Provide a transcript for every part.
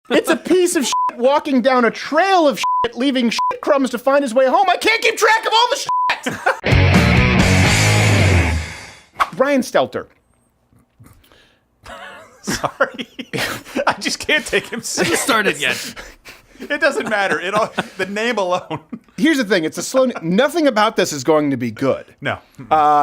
It's a piece of shit walking down a trail of shit, leaving shit crumbs to find his way home. I can't keep track of all the shit. Brian Stelter. Sorry. I just can't take him seriously. Started yet. It doesn't matter. The name alone. Here's the thing. It's a slow... Nothing about this is going to be good. No.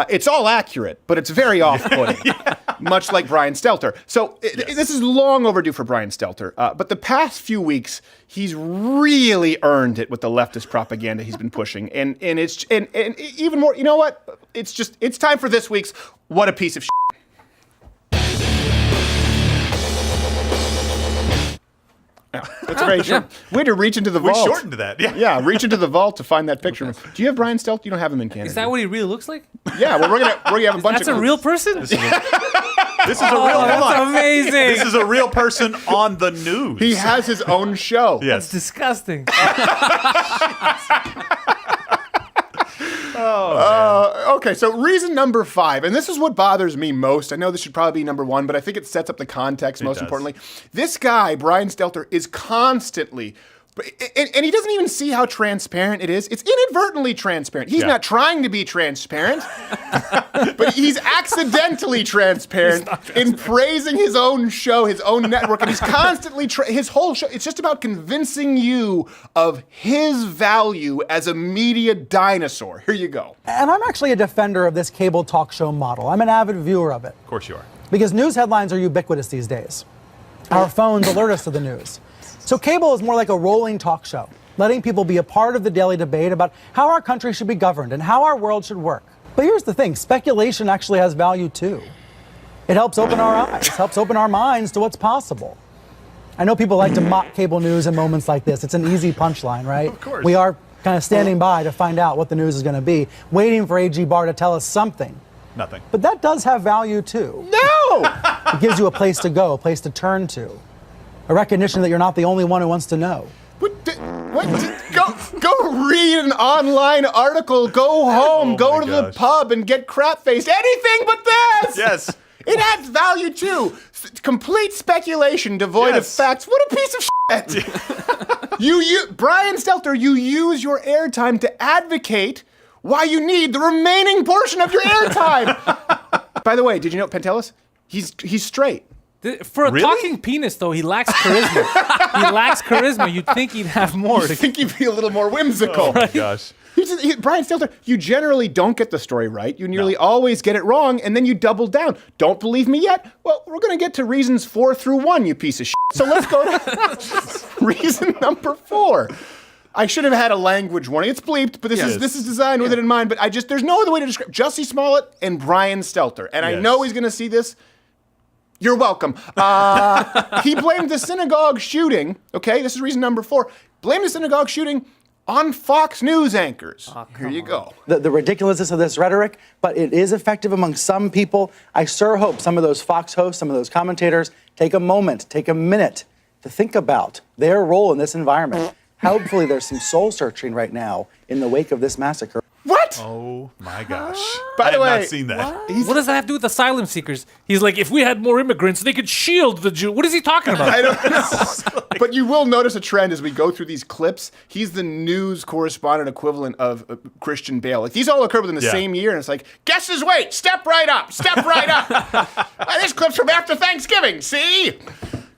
It's all accurate, but it's very off-putting, much like Brian Stelter. So this is long overdue for Brian Stelter. But the past few weeks, he's really earned it with the leftist propaganda he's been pushing. And it's even more... You know what? It's time for this week's What a Piece of Shit. Yeah, that's very short. We had to reach into the vault. We shortened that, yeah. Yeah, reach into the vault to find that picture. Do you have Brian Stelter? You don't have him in Canada. Is that what he really looks like? Yeah, well, we're gonna have a bunch That's of... a real person? This is a real... That's amazing. This is a real person on the news. He has his own show. Yes. That's disgusting. Okay, so reason number 5, and this is what bothers me most. I know this should probably be number 1, but I think it sets up the context most importantly. This guy, Brian Stelter, is constantly... And he doesn't even see how transparent it is. It's inadvertently transparent. He's not trying to be transparent, but he's accidentally transparent in praising his own show, his own network, and he's constantly, his whole show, it's just about convincing you of his value as a media dinosaur. Here you go. And I'm actually a defender of this cable talk show model. I'm an avid viewer of it. Of course you are. Because news headlines are ubiquitous these days. Our phones alert us to the news. So cable is more like a rolling talk show, letting people be a part of the daily debate about how our country should be governed and how our world should work. But here's the thing, speculation actually has value too. It helps open our eyes, helps open our minds to what's possible. I know people like to mock cable news in moments like this. It's an easy punchline, right? Of course. We are kind of standing by to find out what the news is going to be, waiting for A.G. Barr to tell us something. Nothing. But that does have value too. No! It gives you a place to go, a place to turn to. A recognition that you're not the only one who wants to know. Go read an online article, go home, go to the pub and get crap-faced. Anything but this! Yes. It adds value too. Complete speculation devoid of facts. What a piece of shit. Brian Stelter, you use your airtime to advocate why you need the remaining portion of your airtime. By the way, did you know Pentelis? He's straight. For a talking penis, though, he lacks charisma. You'd think he'd have more. You'd think he'd be a little more whimsical. Oh, my gosh. Brian Stelter, you generally don't get the story right. You nearly always get it wrong, and then you double down. Don't believe me yet? Well, we're going to get to reasons 4 through 1, you piece of shit. So let's go to reason number 4. I should have had a language warning. It's bleeped, but this is designed with it in mind. But there's no other way to describe Jussie Smollett and Brian Stelter. And I know he's going to see this. You're welcome. He blamed the synagogue shooting. Okay, this is reason number 4. Blamed the synagogue shooting on Fox News anchors. Here you go. The ridiculousness of this rhetoric, but it is effective among some people. I sure hope some of those Fox hosts, some of those commentators take a moment, take a minute to think about their role in this environment. Hopefully there's some soul searching right now in the wake of this massacre. What? Oh, my gosh. By the way, I have not seen that. What does that have to do with asylum seekers? He's like, if we had more immigrants, they could shield the Jew. What is he talking about? I don't know. But you will notice a trend as we go through these clips. He's the news correspondent equivalent of Christian Bale. Like, these all occur within the same year, and it's like, guess his weight. Step right up. Step right up. This clip's from after Thanksgiving. See?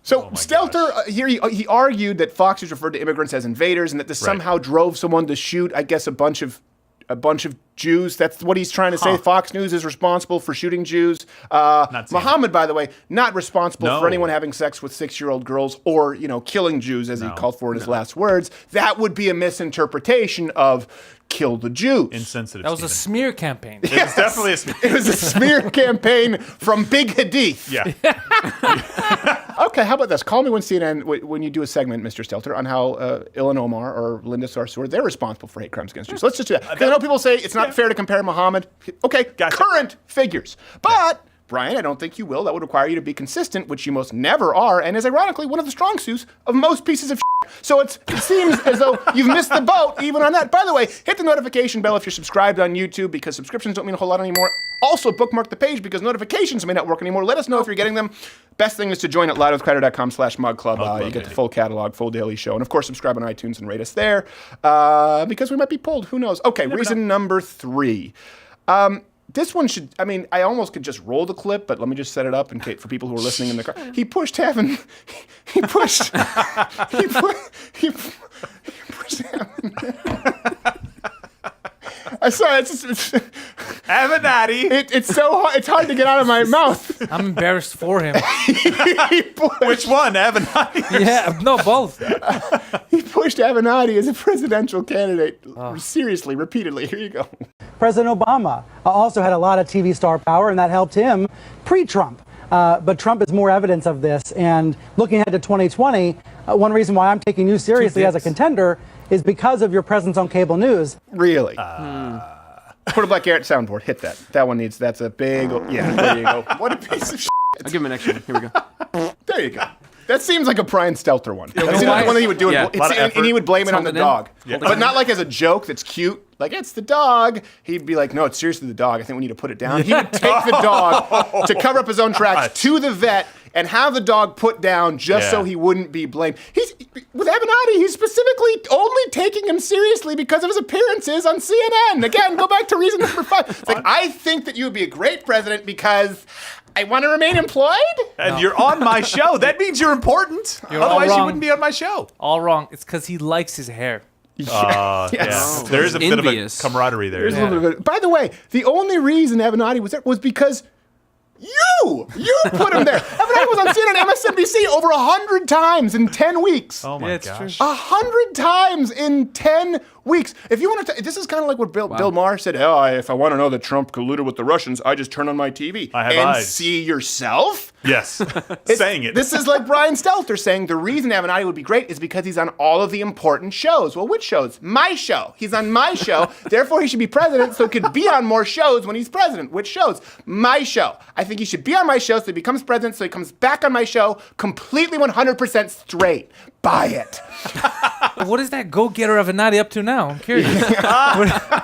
So Stelter, here he argued that Fox News referred to immigrants as invaders and that this somehow drove someone to shoot, I guess, a bunch of Jews. That's what he's trying to say. Fox News is responsible for shooting Jews. Muhammad, by the way, not responsible for anyone having sex with 6-year-old girls or, killing Jews, as he called for in his last words. That would be a misinterpretation of kill the Jews. Insensitive. That was a smear campaign. It was definitely a smear. It was a smear campaign from Big Hadith. Yeah. Okay, how about this? Call me when you do a segment, Mr. Stelter, on how Ilhan Omar or Linda Sarsour, they're responsible for hate crimes against Jews. So let's just do that. Because I know people say it's not fair to compare Muhammad. Okay, current figures. But, Brian, I don't think you will. That would require you to be consistent, which you most never are, and is ironically one of the strong suits of most pieces of shit. So it seems as though you've missed the boat even on that. By the way, hit the notification bell if you're subscribed on YouTube because subscriptions don't mean a whole lot anymore. Also, bookmark the page because notifications may not work anymore. Let us know if you're getting them. Best thing is to join at loudwithcrowder.com/mugclub. You get the full catalog, full daily show. And of course, subscribe on iTunes and rate us there because we might be pulled. Who knows? Okay, reason number 3. This one should, I mean, I almost could just roll the clip, but let me just set it up in case for people who are listening in the car. He pushed Evan. He pushed Evan. I saw it. It's Avenatti. it's so hard. It's hard to get out of my mouth. I'm embarrassed for him. Which one, Avenatti? Yeah, no, both. He pushed Avenatti as a presidential candidate. Seriously, repeatedly. Here you go. President Obama also had a lot of TV star power, and that helped him pre-Trump. But Trump is more evidence of this. And looking ahead to 2020, one reason why I'm taking you seriously as a contender is because of your presence on cable news. Really? Put a Black Garrett soundboard. Hit that. That one needs, that's a big, yeah, there you go. What a piece of shit. I'll give him an extra one. Here we go. There you go. That seems like a Brian Stelter one. That seems why? like the one that he would do, Yeah. and he would blame it on the Something in. dog. Yeah. But not like as a joke that's cute. Like, it's the dog. He'd be like, no, it's seriously the dog. I think we need to put it down. He would take the dog to cover up his own tracks to the vet and have the dog put down just so he wouldn't be blamed. With Avenatti, he's specifically only taking him seriously because of his appearances on CNN. Again, go back to reason number 5. It's like, I think that you would be a great president because I want to remain employed? And you're on my show. That means you're important. You're all Otherwise, you wrong. wouldn't be on my show. All wrong. It's because he likes his hair. Yes. Yeah. There is a bit of a Envious. camaraderie there. There's a little bit of- By the way, the only reason Avenatti was there was because you put him there. Avenatti was on CNN, MSNBC over 100 times in 10 weeks. Oh my Yeah, it's gosh. true. 100 times in 10 weeks. If you want to, this is kind of like what Bill Maher said. Oh, if I want to know that Trump colluded with the Russians, I just turn on my TV I have and eyes. see yourself. Yes. Saying it. This is like Brian Stelter saying the reason Avenatti would be great is because he's on all of the important shows. Well, which shows? My show. He's on my show. Therefore, he should be president so he could be on more shows when he's president. Which shows? My show. I think he should be on my show so he becomes president so he comes back on my show completely 100% straight. Buy it. What is that go-getter Avenatti up to now? I'm curious.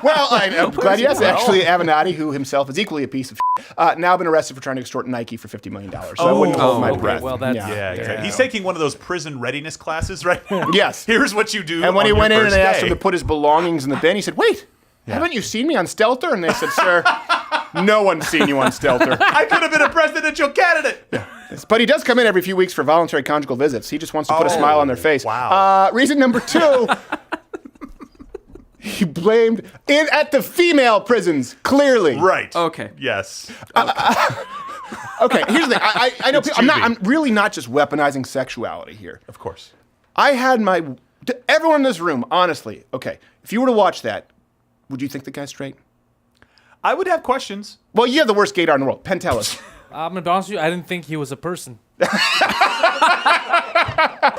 Well, I'm glad you asked. Actually, Avenatti, who himself is equally a piece of shit, now been arrested for trying to extort Nike for $50 million. So I wouldn't hold my okay. breath. Well, that's- Yeah, exactly. He's taking one of those prison readiness classes right now. Yes. Here's what you do. And when on he your went in and first they asked him day. to put his belongings in the bin, he said, wait, haven't you seen me on Stelter? And they said, sir, no one's seen you on Stelter. I could have been a presidential candidate. But he does come in every few weeks for voluntary conjugal visits. He just wants to put a smile on their face. Wow. Reason number 2, he blamed at the female prisons, clearly. Right. Okay. Yes. Okay, here's the thing. I know It's people, I'm Judy. really not just weaponizing sexuality here. Of course. I had everyone in this room, honestly, okay, if you were to watch that, would you think the guy's straight? I would have questions. Well, you have the worst gaydar in the world. Penn, tell us. I'm gonna be honest with you. I didn't think he was a person.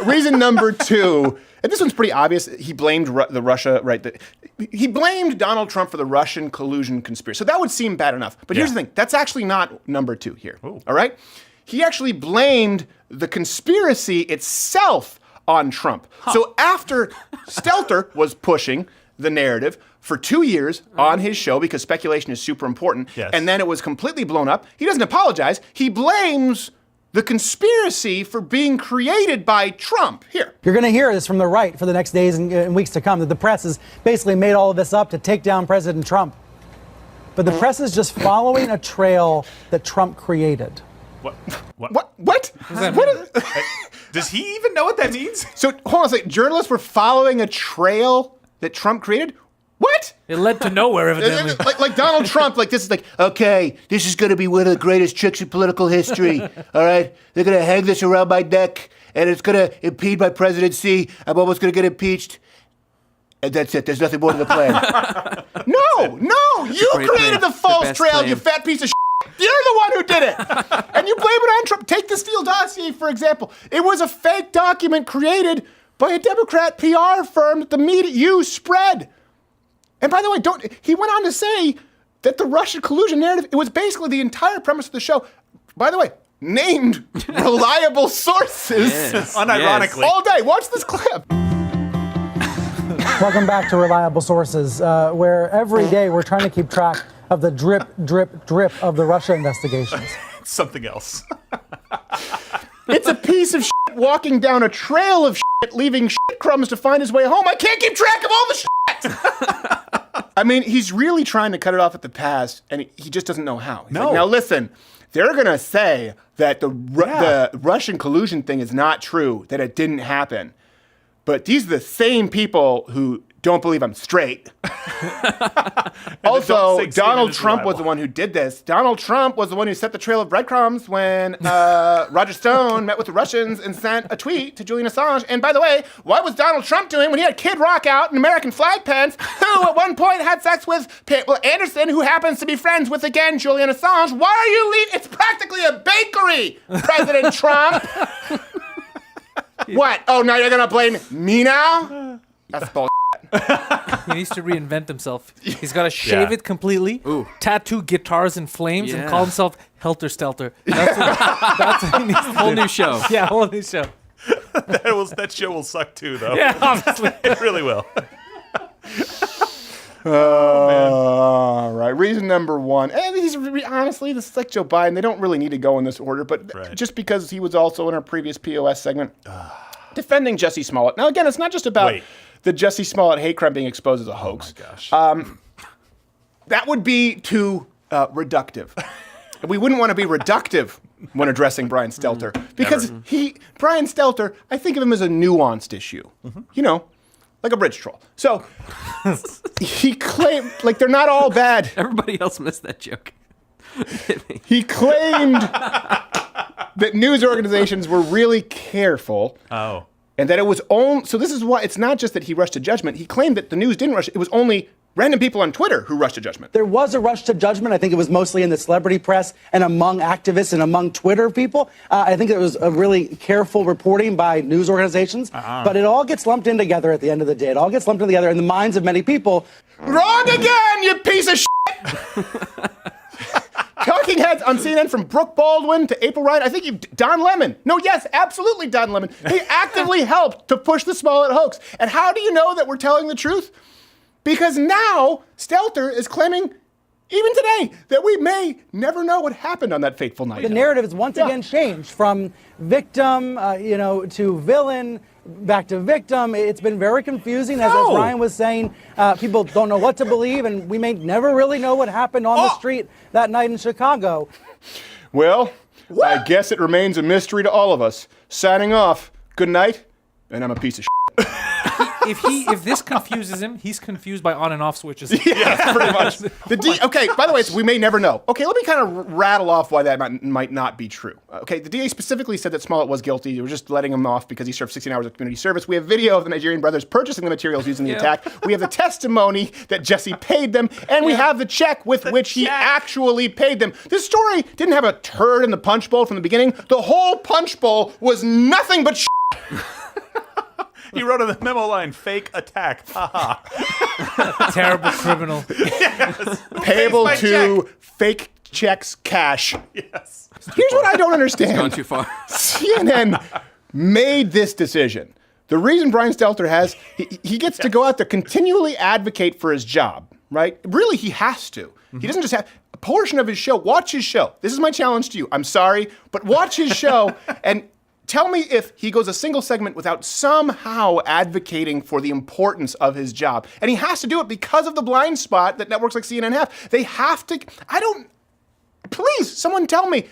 Reason number 2, and this one's pretty obvious. He blamed the Russia, right? He blamed Donald Trump for the Russian collusion conspiracy. So that would seem bad enough. But here's the thing. That's actually not number 2 here. All right? He actually blamed the conspiracy itself on Trump. So after Stelter was pushing the narrative for 2 years on his show because speculation is super important, and then it was completely blown up, he doesn't apologize. He blames the conspiracy for being created by Trump. Here. You're going to hear this from the right for the next days and weeks to come, that the press has basically made all of this up to take down President Trump. But the press is just following a trail that Trump created. What? What? Does he even know what that means? So, hold on a second. Journalists were following a trail that Trump created? What? It led to nowhere, evidently. like Donald Trump, like this is like, okay, this is going to be one of the greatest tricks in political history. All right? They're going to hang this around my neck, and it's going to impede my presidency. I'm almost going to get impeached. And that's it. There's nothing more to the plan. No, you great created plan. the false best trail, plan. you fat piece of shit. You're the one who did it. And you blame it on Trump. Take the Steele dossier, for example. It was a fake document created by a Democrat PR firm that the media you spread. And by the way, he went on to say that the Russian collusion narrative, it was basically the entire premise of the show. By the way, named reliable sources Yes. Unironically. all day. Watch this clip. Welcome back to Reliable Sources, where every day we're trying to keep track of the drip, drip, drip of the Russia investigations. Something else. It's a piece of shit walking down a trail of shit, leaving shit crumbs to find his way home. I can't keep track of all the shit. I mean, he's really trying to cut it off at the pass, and he just doesn't know how. He's like, now listen, they're going to say that the Russian collusion thing is not true, that it didn't happen. But these are the same people who don't believe I'm straight. Also, Donald Trump was the one who did this. Donald Trump was the one who set the trail of breadcrumbs when Roger Stone met with the Russians and sent a tweet to Julian Assange. And by the way, what was Donald Trump doing when he had Kid Rock out in American flag pants, who at one point had sex with Pamela Anderson, who happens to be friends with, again, Julian Assange? Why are you leaving? It's practically a bakery, President Trump. What? Oh, now you're going to blame me now? That's bullshit. He needs to reinvent himself. He's got to shave it completely, tattoo guitars in flames, and call himself Helter Stelter. That's what he needs. Whole new show. Yeah, whole new show. That show will suck too, though. Yeah, obviously. It really will. All right. Reason number one. And honestly, this is like Joe Biden. They don't really need to go in this order, but just because he was also in our previous POS segment defending Jussie Smollett. Now, again, it's not just about the Jussie Smollett hate crime being exposed as a hoax. Oh, my gosh. That would be too reductive. We wouldn't want to be reductive when addressing Brian Stelter because Brian Stelter, I think of him as a nuanced issue. You know, like a bridge troll. So he claimed, like, they're not all bad. Everybody else missed that joke. He claimed that news organizations were really careful. Oh. And that it was only, so this is why it's not just that he rushed to judgment. He claimed that the news didn't rush. It was only random people on Twitter who rushed to judgment. There was a rush to judgment. I think it was mostly in the celebrity press and among activists and among Twitter people. I think it was a really careful reporting by news organizations. But it all gets lumped in together at the end of the day. It all gets lumped in together in the minds of many people. Wrong again, you piece of shit! Talking heads on CNN from Brooke Baldwin to April Ryan. I think Don Lemon. No, yes, absolutely Don Lemon. He actively helped to push the Smollett hoax. And how do you know that we're telling the truth? Because now Stelter is claiming, even today, that we may never know what happened on that fateful night. The narrative is once again changed from victim, to villain, back to victim. It's been very confusing, as Ryan was saying. People don't know what to believe, and we may never really know what happened on the street that night in Chicago. Well, I guess it remains a mystery to all of us. Signing off. Good night, and I'm a piece of shit. If this confuses him, he's confused by on and off switches. Yeah, pretty much. Okay, by the way, we may never know. Okay, let me kind of rattle off why that might not be true. Okay, the DA specifically said that Smollett was guilty. They were just letting him off because he served 16 hours of community service. We have video of the Nigerian brothers purchasing the materials used in the attack. We have the testimony that Jussie paid them, and we have the check with which he actually paid them. This story didn't have a turd in the punch bowl from the beginning. The whole punch bowl was nothing but shit. He wrote on the memo line, fake attack. Terrible criminal. Yes. Payable to fake checks cash. Yes. Here's what I don't understand. Gone too far. CNN made this decision. The reason Brian Stelter has, he gets to go out there, continually advocate for his job, right? Really, he has to. He doesn't just have a portion of his show. Watch his show. This is my challenge to you. I'm sorry, but watch his show and tell me if he goes a single segment without somehow advocating for the importance of his job. And he has to do it because of the blind spot that networks like CNN have. They have to, please, someone tell me.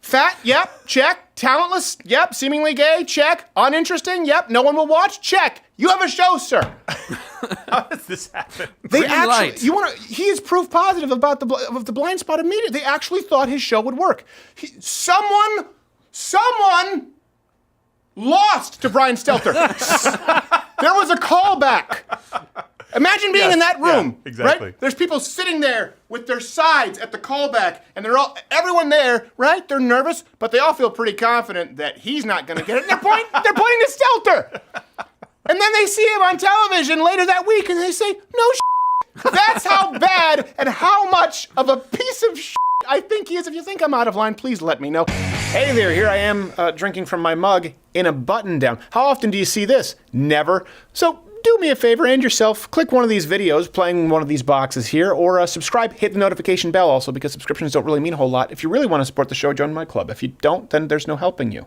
Fat, yep, check. Talentless, yep. Seemingly gay, check. Uninteresting, yep. No one will watch, check. You have a show, sir. How does this happen? They Green actually, light. he is proof positive about the blind spot immediately. They actually thought his show would work. Someone lost to Brian Stelter. There was a callback. Imagine being in that room, exactly. Right? There's people sitting there with their sides at the callback, and everyone there, right? They're nervous, but they all feel pretty confident that he's not going to get it. They're pointing to Stelter, and then they see him on television later that week, and they say, "No, that's how bad and how much of a piece of I think he is." If you think I'm out of line, please let me know. Hey there, here I am drinking from my mug in a button down. How often do you see this? Never. So do me a favor and yourself, click one of these videos playing one of these boxes here, or subscribe, hit the notification bell also, because subscriptions don't really mean a whole lot. If you really want to support the show, join my club. If you don't, then there's no helping you.